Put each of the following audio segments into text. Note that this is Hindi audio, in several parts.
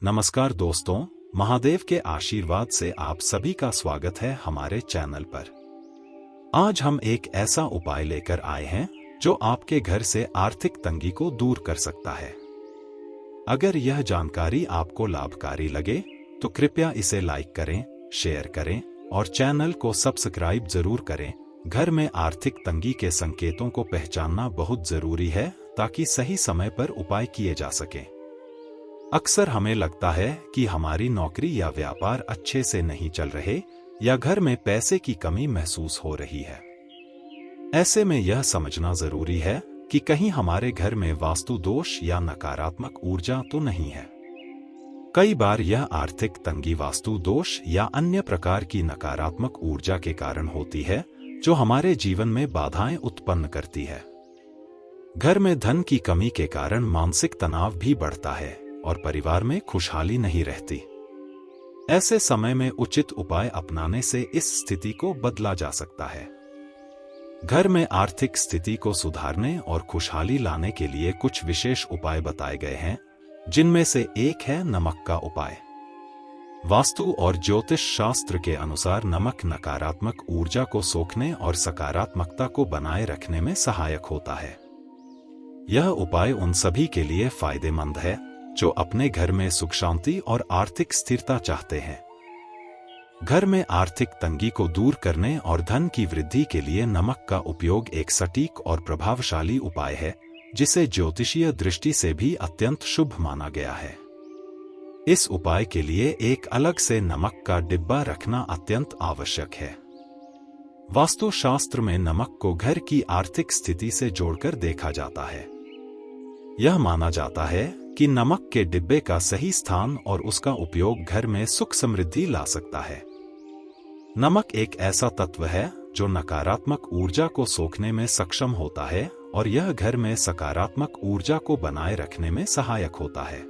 नमस्कार दोस्तों, महादेव के आशीर्वाद से आप सभी का स्वागत है हमारे चैनल पर। आज हम एक ऐसा उपाय लेकर आए हैं जो आपके घर से आर्थिक तंगी को दूर कर सकता है। अगर यह जानकारी आपको लाभकारी लगे तो कृपया इसे लाइक करें, शेयर करें और चैनल को सब्सक्राइब जरूर करें। घर में आर्थिक तंगी के संकेतों को पहचानना बहुत जरूरी है ताकि सही समय पर उपाय किए जा सकें। अक्सर हमें लगता है कि हमारी नौकरी या व्यापार अच्छे से नहीं चल रहे या घर में पैसे की कमी महसूस हो रही है। ऐसे में यह समझना जरूरी है कि कहीं हमारे घर में वास्तु दोष या नकारात्मक ऊर्जा तो नहीं है। कई बार यह आर्थिक तंगी वास्तु दोष या अन्य प्रकार की नकारात्मक ऊर्जा के कारण होती है जो हमारे जीवन में बाधाएं उत्पन्न करती है। घर में धन की कमी के कारण मानसिक तनाव भी बढ़ता है और परिवार में खुशहाली नहीं रहती। ऐसे समय में उचित उपाय अपनाने से इस स्थिति को बदला जा सकता है। घर में आर्थिक स्थिति को सुधारने और खुशहाली लाने के लिए कुछ विशेष उपाय बताए गए हैं, जिनमें से एक है नमक का उपाय। वास्तु और ज्योतिष शास्त्र के अनुसार नमक नकारात्मक ऊर्जा को सोखने और सकारात्मकता को बनाए रखने में सहायक होता है। यह उपाय उन सभी के लिए फायदेमंद है जो अपने घर में सुख शांति और आर्थिक स्थिरता चाहते हैं। घर में आर्थिक तंगी को दूर करने और धन की वृद्धि के लिए नमक का उपयोग एक सटीक और प्रभावशाली उपाय है, जिसे ज्योतिषीय दृष्टि से भी अत्यंत शुभ माना गया है। इस उपाय के लिए एक अलग से नमक का डिब्बा रखना अत्यंत आवश्यक है। वास्तुशास्त्र में नमक को घर की आर्थिक स्थिति से जोड़कर देखा जाता है। यह माना जाता है कि नमक के डिब्बे का सही स्थान और उसका उपयोग घर में सुख समृद्धि ला सकता है। नमक एक ऐसा तत्व है जो नकारात्मक ऊर्जा को सोखने में सक्षम होता है और यह घर में सकारात्मक ऊर्जा को बनाए रखने में सहायक होता है।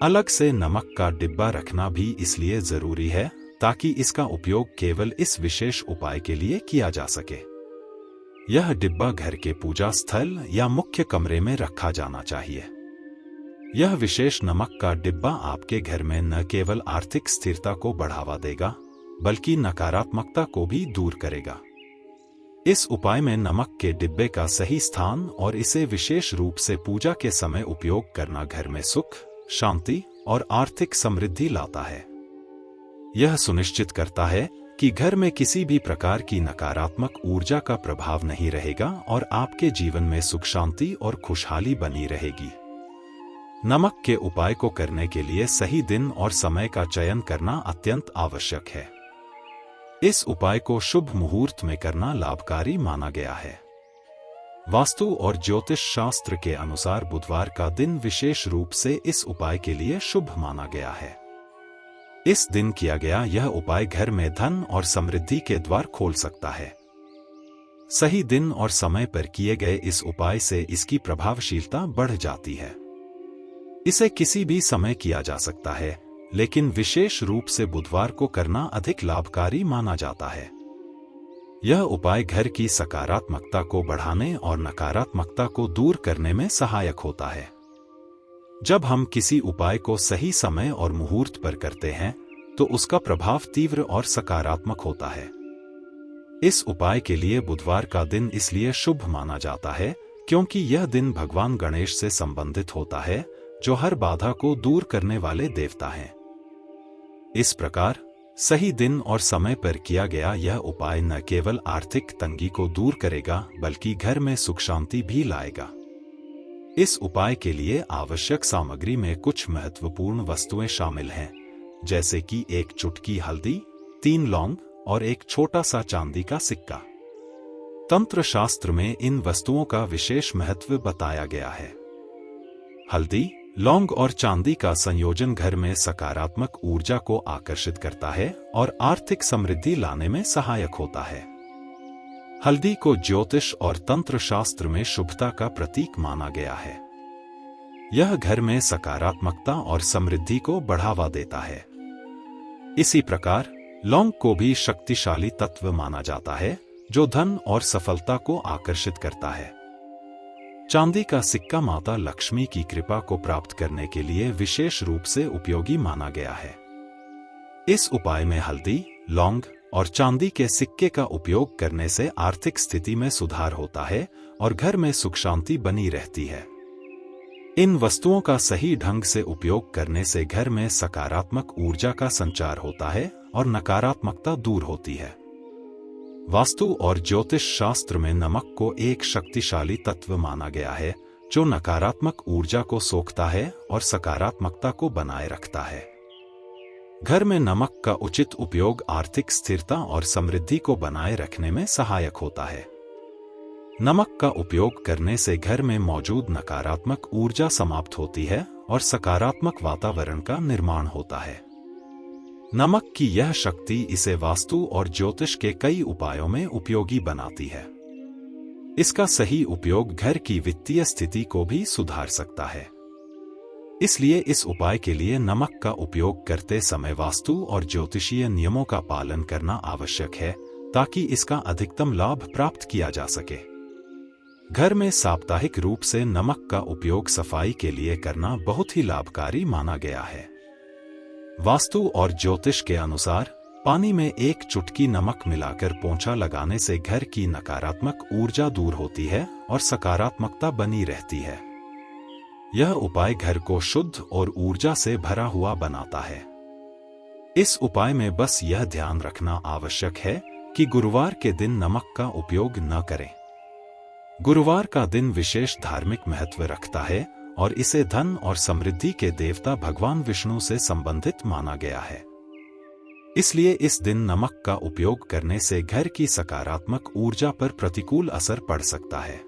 अलग से नमक का डिब्बा रखना भी इसलिए जरूरी है ताकि इसका उपयोग केवल इस विशेष उपाय के लिए किया जा सके। यह डिब्बा घर के पूजा स्थल या मुख्य कमरे में रखा जाना चाहिए। यह विशेष नमक का डिब्बा आपके घर में न केवल आर्थिक स्थिरता को बढ़ावा देगा, बल्कि नकारात्मकता को भी दूर करेगा। इस उपाय में नमक के डिब्बे का सही स्थान और इसे विशेष रूप से पूजा के समय उपयोग करना घर में सुख, शांति और आर्थिक समृद्धि लाता है। यह सुनिश्चित करता है कि घर में किसी भी प्रकार की नकारात्मक ऊर्जा का प्रभाव नहीं रहेगा और आपके जीवन में सुख शांति और खुशहाली बनी रहेगी। नमक के उपाय को करने के लिए सही दिन और समय का चयन करना अत्यंत आवश्यक है। इस उपाय को शुभ मुहूर्त में करना लाभकारी माना गया है। वास्तु और ज्योतिष शास्त्र के अनुसार बुधवार का दिन विशेष रूप से इस उपाय के लिए शुभ माना गया है। इस दिन किया गया यह उपाय घर में धन और समृद्धि के द्वार खोल सकता है। सही दिन और समय पर किए गए इस उपाय से इसकी प्रभावशीलता बढ़ जाती है। इसे किसी भी समय किया जा सकता है, लेकिन विशेष रूप से बुधवार को करना अधिक लाभकारी माना जाता है। यह उपाय घर की सकारात्मकता को बढ़ाने और नकारात्मकता को दूर करने में सहायक होता है। जब हम किसी उपाय को सही समय और मुहूर्त पर करते हैं, तो उसका प्रभाव तीव्र और सकारात्मक होता है। इस उपाय के लिए बुधवार का दिन इसलिए शुभ माना जाता है क्योंकि यह दिन भगवान गणेश से संबंधित होता है, जो हर बाधा को दूर करने वाले देवता हैं। इस प्रकार सही दिन और समय पर किया गया यह उपाय न केवल आर्थिक तंगी को दूर करेगा, बल्कि घर में सुख शांति भी लाएगा। इस उपाय के लिए आवश्यक सामग्री में कुछ महत्वपूर्ण वस्तुएं शामिल हैं, जैसे कि एक चुटकी हल्दी, 3 लौंग और एक छोटा सा चांदी का सिक्का। तंत्र शास्त्र में इन वस्तुओं का विशेष महत्व बताया गया है। हल्दी, लौंग और चांदी का संयोजन घर में सकारात्मक ऊर्जा को आकर्षित करता है और आर्थिक समृद्धि लाने में सहायक होता है। हल्दी को ज्योतिष और तंत्र शास्त्र में शुभता का प्रतीक माना गया है। यह घर में सकारात्मकता और समृद्धि को बढ़ावा देता है। इसी प्रकार लौंग को भी शक्तिशाली तत्व माना जाता है, जो धन और सफलता को आकर्षित करता है। चांदी का सिक्का माता लक्ष्मी की कृपा को प्राप्त करने के लिए विशेष रूप से उपयोगी माना गया है। इस उपाय में हल्दी, लौंग और चांदी के सिक्के का उपयोग करने से आर्थिक स्थिति में सुधार होता है और घर में सुख शांति बनी रहती है। इन वस्तुओं का सही ढंग से उपयोग करने से घर में सकारात्मक ऊर्जा का संचार होता है और नकारात्मकता दूर होती है। वास्तु और ज्योतिष शास्त्र में नमक को एक शक्तिशाली तत्व माना गया है जो नकारात्मक ऊर्जा को सोखता है और सकारात्मकता को बनाए रखता है। घर में नमक का उचित उपयोग आर्थिक स्थिरता और समृद्धि को बनाए रखने में सहायक होता है। नमक का उपयोग करने से घर में मौजूद नकारात्मक ऊर्जा समाप्त होती है और सकारात्मक वातावरण का निर्माण होता है। नमक की यह शक्ति इसे वास्तु और ज्योतिष के कई उपायों में उपयोगी बनाती है। इसका सही उपयोग घर की वित्तीय स्थिति को भी सुधार सकता है। इसलिए इस उपाय के लिए नमक का उपयोग करते समय वास्तु और ज्योतिषीय नियमों का पालन करना आवश्यक है ताकि इसका अधिकतम लाभ प्राप्त किया जा सके। घर में साप्ताहिक रूप से नमक का उपयोग सफाई के लिए करना बहुत ही लाभकारी माना गया है। वास्तु और ज्योतिष के अनुसार पानी में एक चुटकी नमक मिलाकर पोंछा लगाने से घर की नकारात्मक ऊर्जा दूर होती है और सकारात्मकता बनी रहती है। यह उपाय घर को शुद्ध और ऊर्जा से भरा हुआ बनाता है। इस उपाय में बस यह ध्यान रखना आवश्यक है कि गुरुवार के दिन नमक का उपयोग न करें। गुरुवार का दिन विशेष धार्मिक महत्व रखता है और इसे धन और समृद्धि के देवता भगवान विष्णु से संबंधित माना गया है। इसलिए इस दिन नमक का उपयोग करने से घर की सकारात्मक ऊर्जा पर प्रतिकूल असर पड़ सकता है।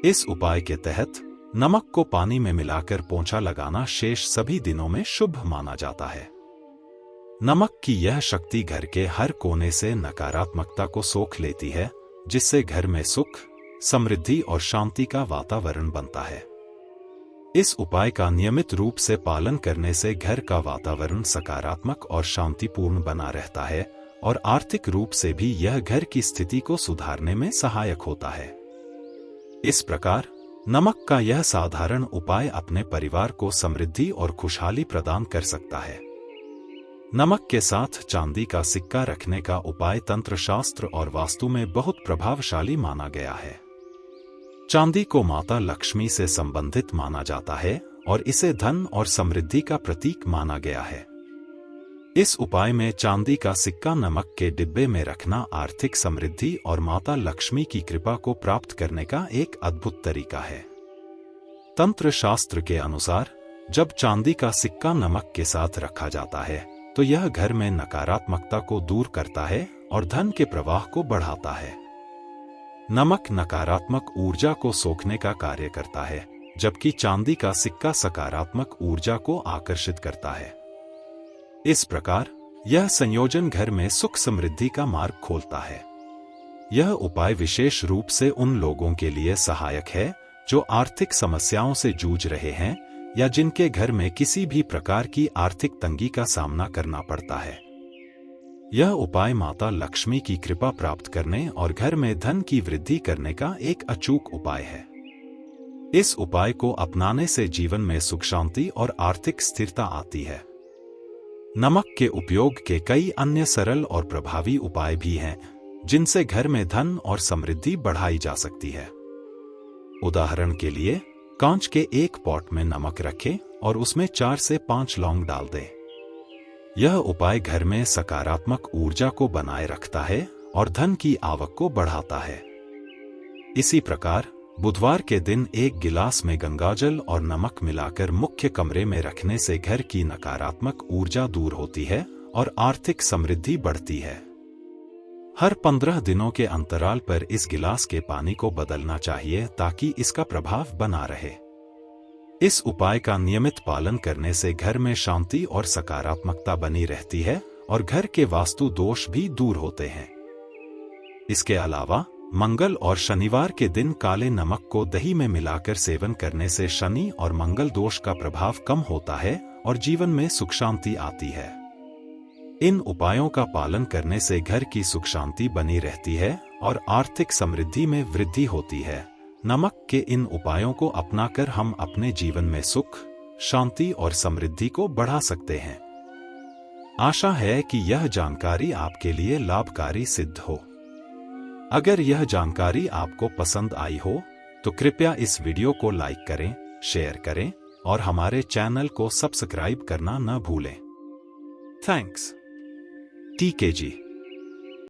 इस उपाय के तहत नमक को पानी में मिलाकर पोंछा लगाना शेष सभी दिनों में शुभ माना जाता है। नमक की यह शक्ति घर के हर कोने से नकारात्मकता को सोख लेती है, जिससे घर में सुख, समृद्धि और शांति का वातावरण बनता है। इस उपाय का नियमित रूप से पालन करने से घर का वातावरण सकारात्मक और शांतिपूर्ण बना रहता है और आर्थिक रूप से भी यह घर की स्थिति को सुधारने में सहायक होता है। इस प्रकार नमक का यह साधारण उपाय अपने परिवार को समृद्धि और खुशहाली प्रदान कर सकता है। नमक के साथ चांदी का सिक्का रखने का उपाय तंत्र शास्त्र और वास्तु में बहुत प्रभावशाली माना गया है। चांदी को माता लक्ष्मी से संबंधित माना जाता है और इसे धन और समृद्धि का प्रतीक माना गया है। इस उपाय में चांदी का सिक्का नमक के डिब्बे में रखना आर्थिक समृद्धि और माता लक्ष्मी की कृपा को प्राप्त करने का एक अद्भुत तरीका है। तंत्र शास्त्र के अनुसार जब चांदी का सिक्का नमक के साथ रखा जाता है तो यह घर में नकारात्मकता को दूर करता है और धन के प्रवाह को बढ़ाता है। नमक नकारात्मक ऊर्जा को सोखने का कार्य करता है, जबकि चांदी का सिक्का सकारात्मक ऊर्जा को आकर्षित करता है। इस प्रकार यह संयोजन घर में सुख समृद्धि का मार्ग खोलता है। यह उपाय विशेष रूप से उन लोगों के लिए सहायक है जो आर्थिक समस्याओं से जूझ रहे हैं या जिनके घर में किसी भी प्रकार की आर्थिक तंगी का सामना करना पड़ता है। यह उपाय माता लक्ष्मी की कृपा प्राप्त करने और घर में धन की वृद्धि करने का एक अचूक उपाय है। इस उपाय को अपनाने से जीवन में सुख शांति और आर्थिक स्थिरता आती है। नमक के उपयोग के कई अन्य सरल और प्रभावी उपाय भी हैं, जिनसे घर में धन और समृद्धि बढ़ाई जा सकती है। उदाहरण के लिए, कांच के एक पॉट में नमक रखें और उसमें 4 से 5 लौंग डाल दें। यह उपाय घर में सकारात्मक ऊर्जा को बनाए रखता है और धन की आवक को बढ़ाता है। इसी प्रकार बुधवार के दिन एक गिलास में गंगाजल और नमक मिलाकर मुख्य कमरे में रखने से घर की नकारात्मक ऊर्जा दूर होती है और आर्थिक समृद्धि बढ़ती है। हर 15 दिनों के अंतराल पर इस गिलास के पानी को बदलना चाहिए ताकि इसका प्रभाव बना रहे। इस उपाय का नियमित पालन करने से घर में शांति और सकारात्मकता बनी रहती है और घर के वास्तु दोष भी दूर होते हैं। इसके अलावा मंगल और शनिवार के दिन काले नमक को दही में मिलाकर सेवन करने से शनि और मंगल दोष का प्रभाव कम होता है और जीवन में सुख शांति आती है। इन उपायों का पालन करने से घर की सुख शांति बनी रहती है और आर्थिक समृद्धि में वृद्धि होती है, नमक के इन उपायों को अपनाकर हम अपने जीवन में सुख, शांति और समृद्धि को बढ़ा सकते हैं। आशा है कि यह जानकारी आपके लिए लाभकारी सिद्ध हो। अगर यह जानकारी आपको पसंद आई हो तो कृपया इस वीडियो को लाइक करें, शेयर करें और हमारे चैनल को सब्सक्राइब करना न भूलें। थैंक्स। TKG।